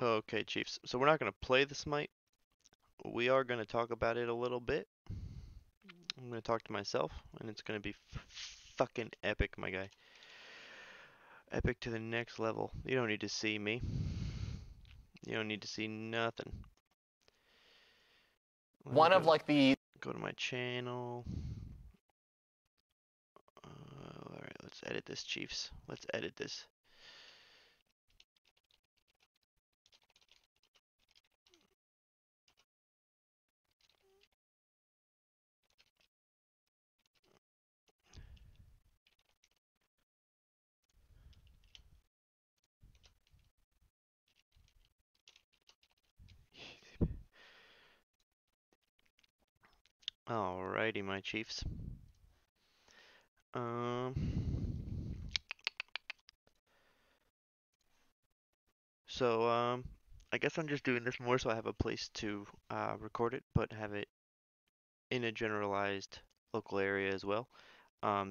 Okay, Chiefs. So we're not going to play the Smite. We are going to talk about it a little bit. I'm going to talk to myself, and it's going to be fucking epic, my guy. Epic to the next level. You don't need to see me. You don't need to see nothing. Let me One of go like the go to my channel. Alright, let's edit this, Chiefs. Let's edit this. Alrighty, my Chiefs. Um, so, I guess I'm just doing this more so I have a place to record it, but have it in a generalized local area as well.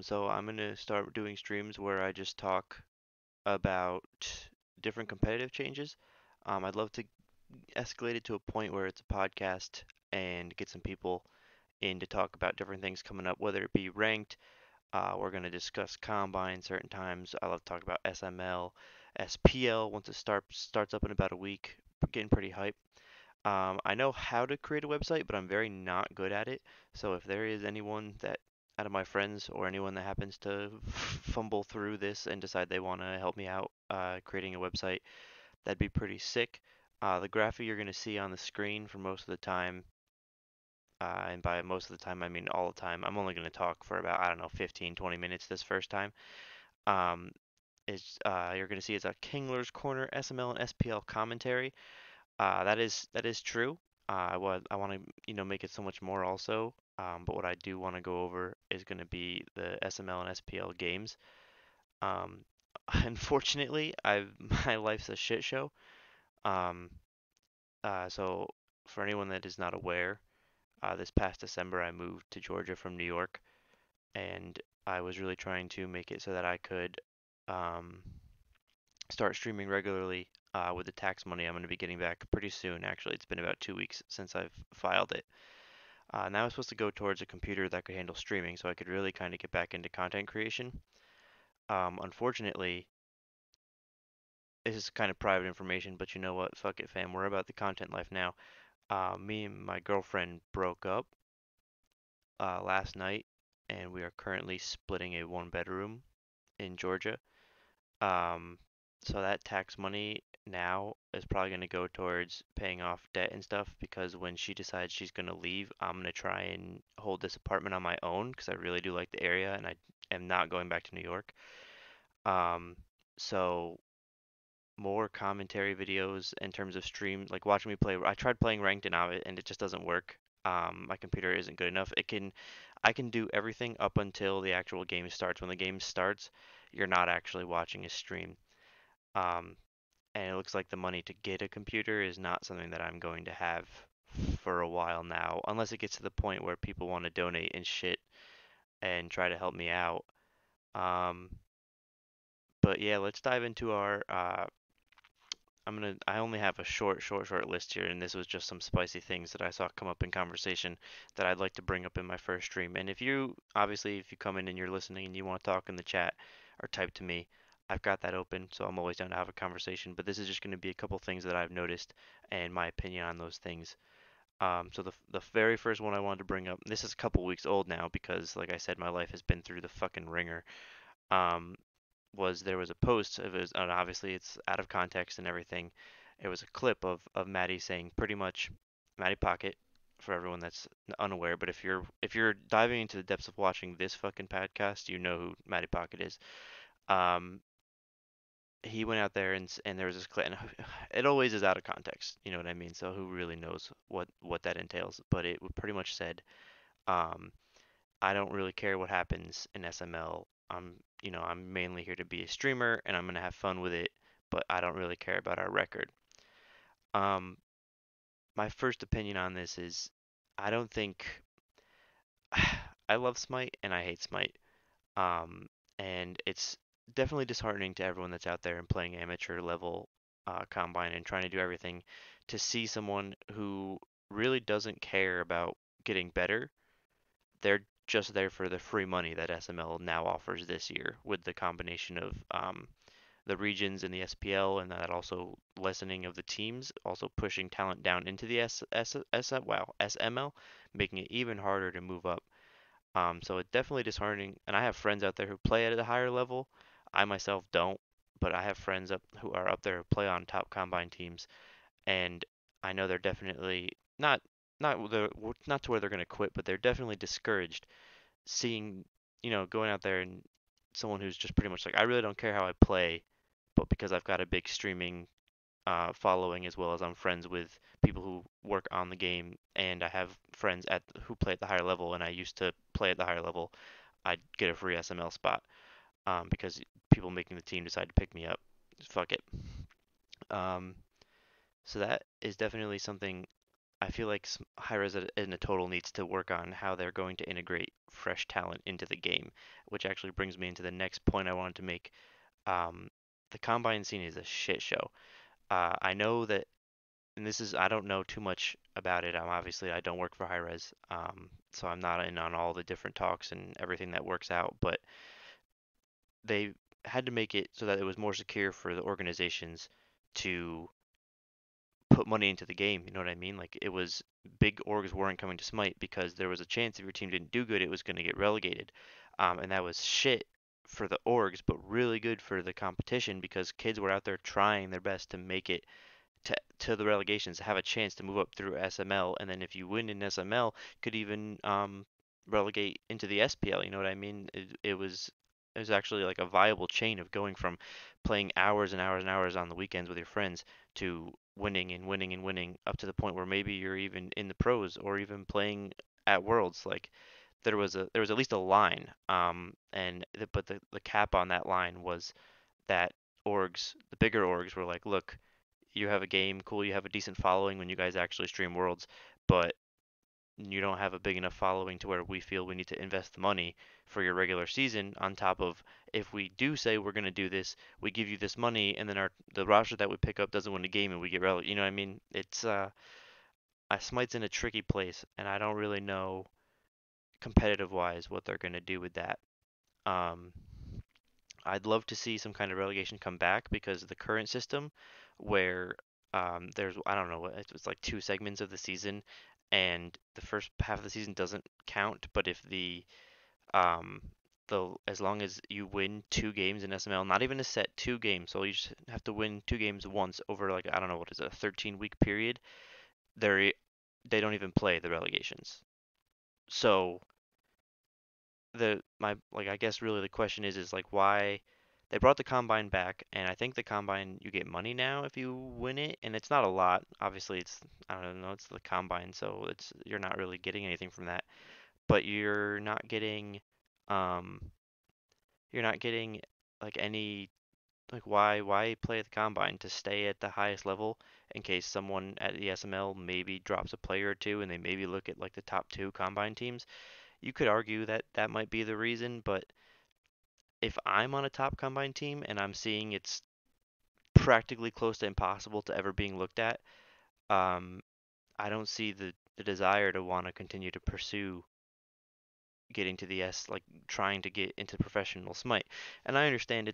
So I'm gonna start doing streams where I just talk about different competitive changes. I'd love to escalate it to a point where it's a podcast and get some people in to talk about different things coming up, whether it be ranked. We're gonna discuss combine certain times. I love to talk about SML, SPL once it starts up in about a week. Getting pretty hype. I know how to create a website, but I'm very not good at it. So if there is anyone that out of my friends or anyone that happens to fumble through this and decide they want to help me out creating a website, that'd be pretty sick. The graphic you're going to see on the screen for most of the time, and by most of the time I mean all the time, I'm only going to talk for about, I don't know, 15, 20 minutes this first time. Um, you're going to see it's a Kingler's Corner SML and SPL commentary. That is true. I want to make it so much more also. But what I do want to go over is going to be the SML and SPL games. Um, Unfortunately, I've my life's a shit show. Um, so for anyone that is not aware, this past December I moved to Georgia from New York, and I was really trying to make it so that I could um, start streaming regularly with the tax money I'm going to be getting back pretty soon. Actually, it's been about 2 weeks since I've filed it. Now it's supposed to go towards a computer that could handle streaming, so I could really kind of get back into content creation. Unfortunately, this is kind of private information, but you know what? Fuck it, fam. We're about the content life now. Me and my girlfriend broke up last night, and we are currently splitting a one bedroom in Georgia. Um, so that tax money now is probably going to go towards paying off debt and stuff because when she decides she's going to leave, I'm going to try and hold this apartment on my own because I really do like the area and I am not going back to New York. Um, so more commentary videos in terms of stream, like watching me play. I tried playing ranked and out and it just doesn't work. My computer isn't good enough. I can do everything up until the actual game starts. When the game starts, you're not actually watching a stream. Um, and it looks like the money to get a computer is not something that I'm going to have for a while now, unless it gets to the point where people want to donate and shit and try to help me out. Um, but yeah, let's dive into our. I only have a short list here, and this was just some spicy things that I saw come up in conversation that I'd like to bring up in my first stream. And if you come in and you're listening and you want to talk in the chat or type to me, I've got that open, so I'm always down to have a conversation. But this is just going to be a couple things that I've noticed and my opinion on those things. So the very first one I wanted to bring up, this is a couple weeks old now because, like I said, my life has been through the fucking ringer. Um, there was a post. It was, and obviously it's out of context and everything. It was a clip of Maddie saying pretty much Maddie Pocket for everyone that's unaware. But if you're diving into the depths of watching this fucking podcast, you know who Maddie Pocket is. Um, he went out there and there was this clip, and it always is out of context. You know what I mean? So who really knows what that entails? But it pretty much said, um, I don't really care what happens in SML. I'm mainly here to be a streamer and I'm gonna have fun with it, but I don't really care about our record. Um, my first opinion on this is I don't think I love Smite and I hate Smite. Um, and it's definitely disheartening to everyone that's out there and playing amateur level. combine and trying to do everything, to see someone who really doesn't care about getting better. They're just there for the free money that SML now offers this year with the combination of the regions in the SPL, and that also lessening of the teams, also pushing talent down into the SML, making it even harder to move up. So it's definitely disheartening. And I have friends out there who play at a higher level. I myself don't, but I have friends up who are up there who play on top combine teams, and I know they're definitely not to where they're going to quit, but they're definitely discouraged seeing, going out there and someone who's just pretty much like, I really don't care how I play, but because I've got a big streaming following, as well as I'm friends with people who work on the game, and I have friends who play at the higher level, and I used to play at the higher level, I'd get a free SML spot because people making the team decide to pick me up. Fuck it. Um, so that is definitely something I feel like Hi-Rez in a total needs to work on how they're going to integrate fresh talent into the game, which actually brings me into the next point I wanted to make. Um, the Combine scene is a shit show. I know that, and I don't know too much about it. Obviously, I don't work for Hi-Rez, so I'm not in on all the different talks and everything that works out, but they had to make it so that it was more secure for the organizations to put money into the game. You know what I mean? Like, it was big orgs weren't coming to Smite because there was a chance if your team didn't do good, it was going to get relegated. And that was shit for the orgs, but really good for the competition because kids were out there trying their best to make it to the relegations, have a chance to move up through SML, and then if you win in SML, could even relegate into the SPL. You know what I mean? It was actually like a viable chain of going from playing hours and hours and hours on the weekends with your friends to winning and winning and winning up to the point where maybe you're even in the pros or even playing at Worlds. Like, there was at least a line, but the cap on that line was that the bigger orgs were like, look, you have a game, cool, you have a decent following when you guys actually stream Worlds, but you don't have a big enough following to where we feel we need to invest the money for your regular season on top of, if we do say we're going to do this, we give you this money, and then the roster that we pick up doesn't win a game and we get relegated. You know what I mean? It's Smite's in a tricky place, and I don't really know competitive wise what they're going to do with that. Um, I'd love to see some kind of relegation come back because the current system where there's, I don't know, it's like two segments of the season, and the first half of the season doesn't count, but if um as long as you win two games in SML, not even a set, two games, so you just have to win two games once over, like, I don't know, what is it, a 13-week period, they they don't even play the relegations. So I guess really the question is like, why they brought the combine back, and I think the combine, you get money now if you win it, and it's not a lot. Obviously, I don't know, it's the combine, so you're not really getting anything from that, but um you're not getting like any, like, why play the combine to stay at the highest level in case someone at the SML maybe drops a player or two and they maybe look at like the top two combine teams. You could argue that that might be the reason, but if I'm on a top combine team and I'm seeing it's practically close to impossible to ever being looked at, um, I don't see the desire to want to continue to pursue getting to the like trying to get into professional Smite. And I understand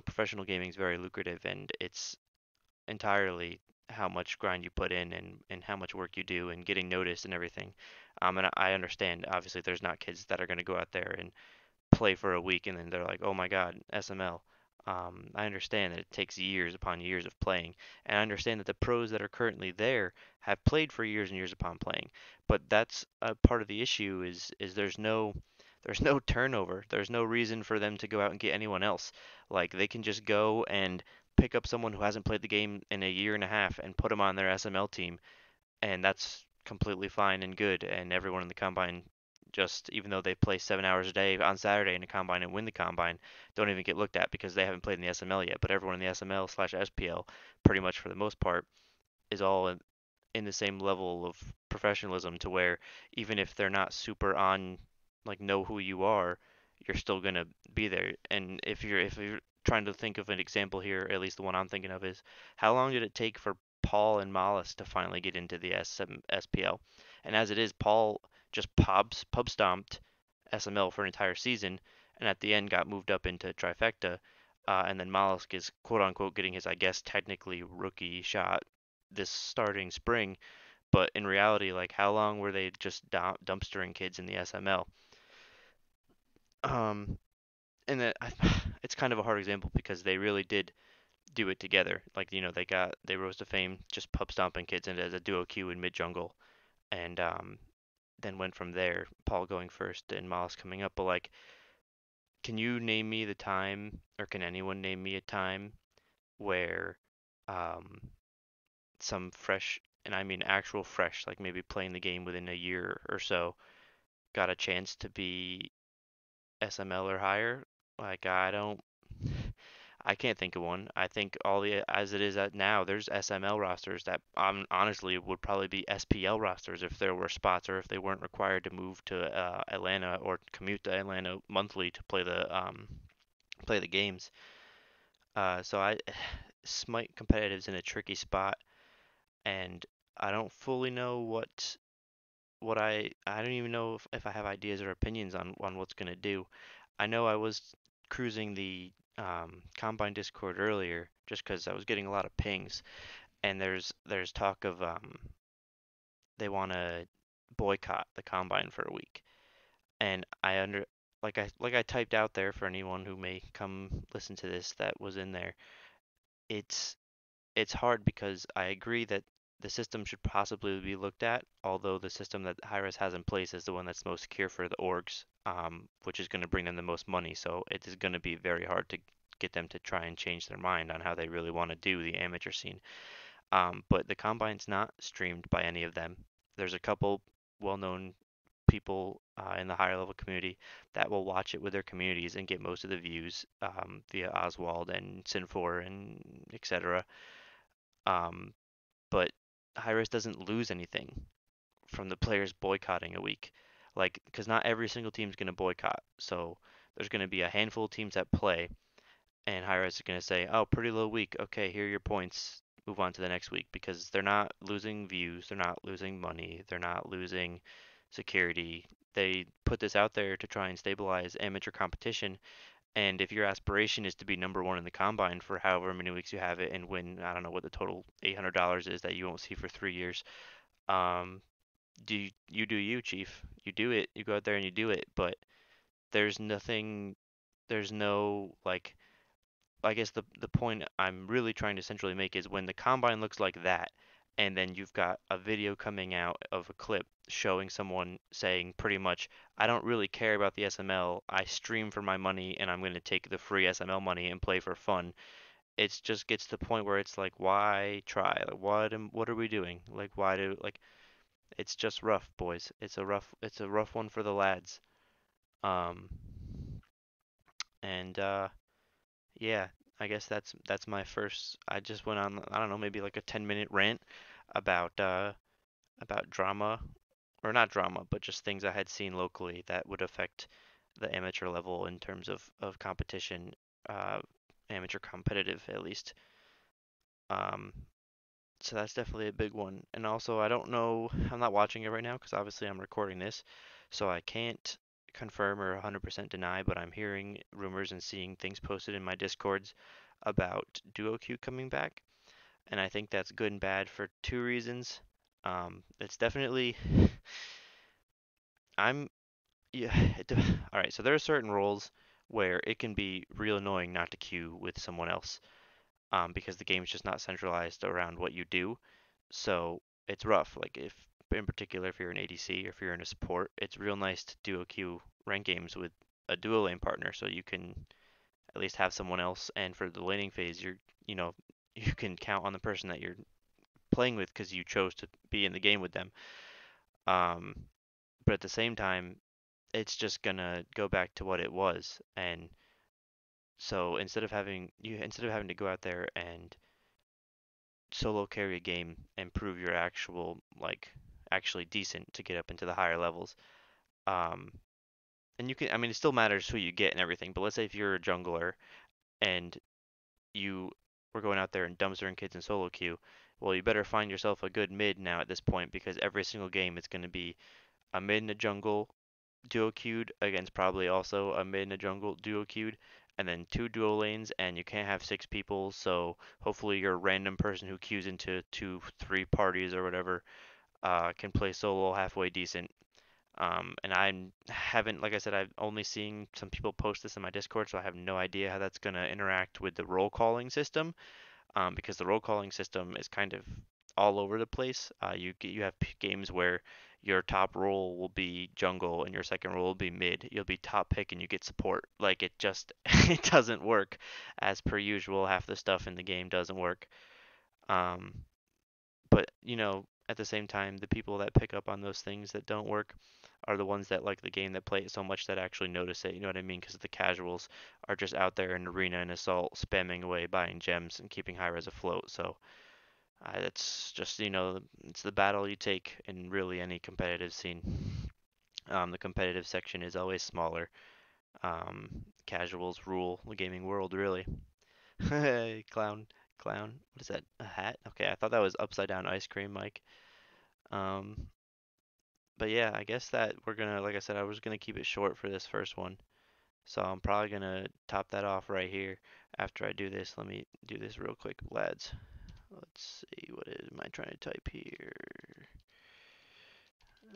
professional gaming is very lucrative, and it's entirely how much grind you put in, and how much work you do and getting noticed and everything. And I understand obviously there's not kids that are going to go out there and play for a week and then they're like, oh my God, SML. I understand that it takes years upon years of playing, and I understand that the pros that are currently there have played for years and years upon playing. But that's a part of the issue is there's no turnover. There's no reason for them to go out and get anyone else. Like, they can just go and pick up someone who hasn't played the game in a year and a half and put them on their SML team, and that's completely fine and good. And everyone in the combine, just even though they play 7 hours a day on Saturday in the combine and win the combine, don't even get looked at because they haven't played in the SML yet. But everyone in the SML/SPL, pretty much for the most part, is all in the same level of professionalism to where even if they're not super on, like, know who you are, you're still gonna be there. And if you're trying to think of an example here, at least the one I'm thinking of is how long did it take for Paul and Mollis to finally get into the SPL? And as it is, Paul just pub stomped SML for an entire season, and at the end got moved up into trifecta, and then Mollis is quote unquote getting his, I guess, technically rookie shot this starting spring, but in reality, like how long were they just dumpstering kids in the SML? Um, and it's kind of a hard example because they really did do it together. Like, they rose to fame just pub stomping kids and as a duo Q in mid jungle, and then went from there. Paul going first and Miles coming up. But like, can you name me the time, or can anyone name me a time where um, some fresh, and I mean actual fresh, like maybe playing the game within a year or so, got a chance to be SML or higher? Like, I can't think of one. I think all the as it is at now, there's SML rosters that honestly would probably be SPL rosters if there were spots or if they weren't required to move to Atlanta or commute to Atlanta monthly to play the games. So Smite competitive's in a tricky spot, and I don't fully know I don't even know if I have ideas or opinions on what's gonna do. I know I was cruising the Combine Discord earlier just because I was getting a lot of pings, and there's talk of they want to boycott the Combine for a week, and I under like I typed out there for anyone who may come listen to this that was in there. It's it's hard because I agree that the system should possibly be looked at, although the system that Hi-Rez has in place is the one that's most secure for the orgs, which is going to bring them the most money. So it is going to be very hard to get them to try and change their mind on how they really want to do the amateur scene. But the Combine's not streamed by any of them. There's a couple well-known people in the higher level community that will watch it with their communities and get most of the views via Oswald and Sin4 and etc. Um, but Hi-Rez doesn't lose anything from the players boycotting a week. Like, because not every single team's going to boycott. So there's going to be a handful of teams that play, and Hi-Rez is going to say, oh, pretty low week. Okay, here are your points. Move on to the next week because they're not losing views, they're not losing money, they're not losing security. They put this out there to try and stabilize amateur competition. And if your aspiration is to be number one in the combine for however many weeks you have it and win, I don't know what the total $800 is that you won't see for 3 years, um, you do you, Chief. You do it. You go out there and you do it. But there's nothing. There's no like. I guess the point I'm really trying to centrally make is when the combine looks like that, and then you've got a video coming out of a clip showing someone saying pretty much, I don't really care about the SML. I stream for my money, and I'm going to take the free SML money and play for fun. It just gets to the point where it's like, why try? Like, what are we doing? Like, why do like? It's just rough, boys. It's a rough one for the lads. Um, and yeah, I guess that's my first. I just went on, I don't know, maybe like a 10-minute rant about about drama, or not drama, but just things I had seen locally that would affect the amateur level in terms of competition, uh, amateur competitive at least. Um, so that's definitely a big one. And also, I don't know, I'm not watching it right now because obviously I'm recording this, so I can't confirm or 100% deny, but I'm hearing rumors and seeing things posted in my discords about Duo Q coming back, and I think that's good and bad for two reasons. It's definitely I'm yeah. All right, so there are certain roles where it can be real annoying not to queue with someone else, because the game's just not centralized around what you do. So it's rough. Like if, in particular, if you're an ADC or if you're in a support, it's real nice to duo queue rank games with a duo lane partner, so you can at least have someone else. And for the laning phase, you know, you can count on the person that you're playing with because you chose to be in the game with them. Um, but at the same time, it's just gonna go back to what it was. And so instead of having to go out there and solo carry a game and prove you're actually decent to get up into the higher levels. Um, and you can, I mean, it still matters who you get and everything. But let's say if you're a jungler and you were going out there and dumpstering kids in solo queue, well, you better find yourself a good mid now at this point because every single game is going to be a mid and a jungle duo queued against probably also a mid and a jungle duo queued, and then two duo lanes, and you can't have six people. So hopefully your random person who queues into two, three parties or whatever can play solo halfway decent. And I haven't, like I said, I've only seen some people post this in my Discord, so I have no idea how that's going to interact with the roll calling system. Because the roll calling system is kind of all over the place. You have games where your top role will be jungle and your second role will be mid. You'll be top pick and you get support. Like it just it doesn't work as per usual. Half the stuff in the game doesn't work. Um, but at the same time, the people that pick up on those things that don't work are the ones that like the game that play it so much that actually notice it. You know what I mean? Because the casuals are just out there in arena and assault, spamming away, buying gems and keeping high res afloat. So it's just it's the battle you take in really any competitive scene. The competitive section is always smaller. Casuals rule the gaming world, really. Hey, clown, clown. What is that? A hat? Okay, I thought that was upside down ice cream, Mike. Um, but yeah, I guess that we're gonna, like I said, I was gonna keep it short for this first one. So I'm probably gonna top that off right here after I do this. Let me do this real quick, lads. Let's see, am I trying to type here?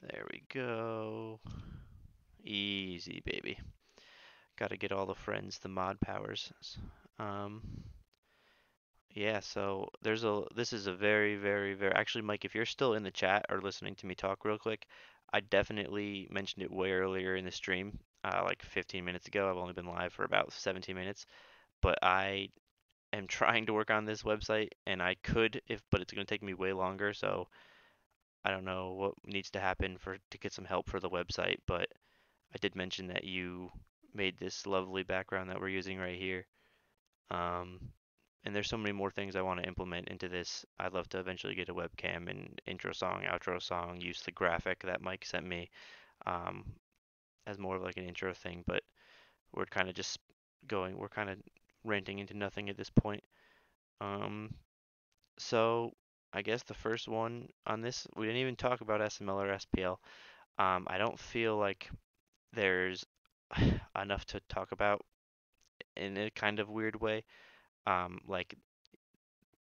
There we go. Easy, baby. Gotta get all the friends, the mod powers. Um, yeah, so this is a very, very, very, actually, Mike, if you're still in the chat or listening to me talk real quick, I definitely mentioned it way earlier in the stream, like 15 minutes ago. I've only been live for about 17 minutes, but I am trying to work on this website, and I could but it's gonna take me way longer, so I don't know what needs to happen to get some help for the website, but I did mention that you made this lovely background that we're using right here. Um, and there's so many more things I want to implement into this. I'd love to eventually get a webcam and intro song, outro song, use the graphic that Mike sent me um, as more of like an intro thing, but we're kind of just we're kind of ranting into nothing at this point. Um, so I guess the first one on this, we didn't even talk about SML or SPL. I don't feel like there's enough to talk about in a kind of weird way. Like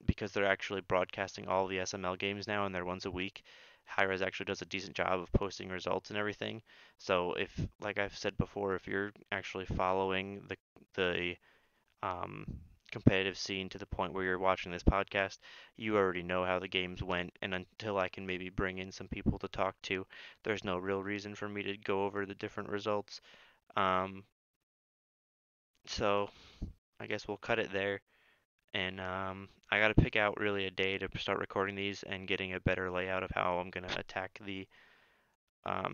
because they're actually broadcasting all the SML games now and they're once a week. Hi-Rez actually does a decent job of posting results and everything. So if, like I've said before, if you're actually following the um, competitive scene to the point where you're watching this podcast, you already know how the games went. And until I can maybe bring in some people to talk to, there's no real reason for me to go over the different results. Um, so I guess we'll cut it there. And I got to pick out really a day to start recording these and getting a better layout of how I'm gonna attack the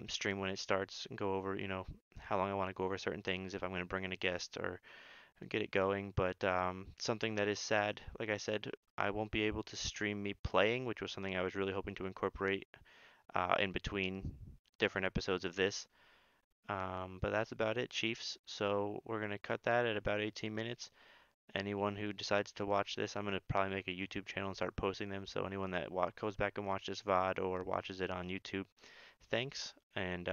stream when it starts and go over, how long I want to go over certain things, if I'm gonna bring in a guest or get it going. But something that is sad, like I said, I won't be able to stream me playing, which was something I was really hoping to incorporate in between different episodes of this. But that's about it, Chiefs. So we're gonna cut that at about 18 minutes. Anyone who decides to watch this, I'm gonna probably make a YouTube channel and start posting them. So anyone that goes back and watches this VOD or watches it on YouTube, thanks, and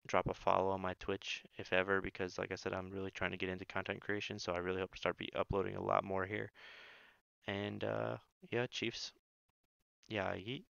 drop a follow on my Twitch if ever, because like I said, I'm really trying to get into content creation, so I really hope to start be uploading a lot more here. And yeah, Chiefs, yeah, yeet.